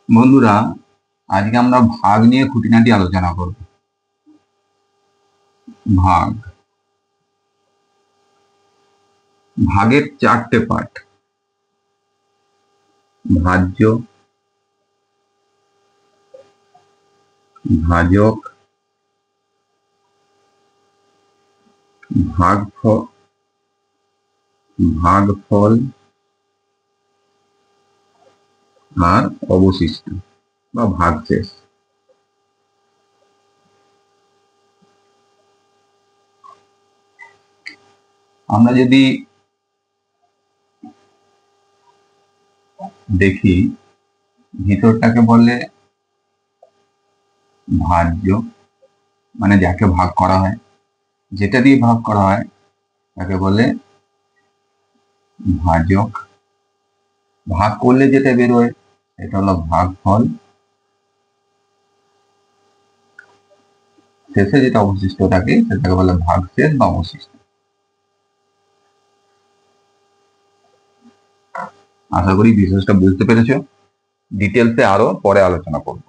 বন্ধুরা, আজকে আমরা ভাগ নিয়ে খুঁটিনাটি আলোচনা করব। ভাগ, ভাগের চারটে পার্ট: ভাজ্য, ভাজক, ভাগফল আর অবশিষ্ট বা ভাগশেষ। আমরা যদি দেখি, ভিতরটাকে বলে ভাজ্য, মানে যাকে ভাগ করা হয়, যেটা দিয়ে ভাগ করা হয় তাকে বলে ভাজক। ভাগ করলে যেটা বেরোয় সেটা হলো ভাগফল। শেষে যেটা অবশিষ্ট থাকে সেটাকে বলে ভাগশেষ বা অবশিষ্ট। আশা করি বিশেষটা বুঝতে পেরেছো। ডিটেলসে আরো পরে আলোচনা করবো।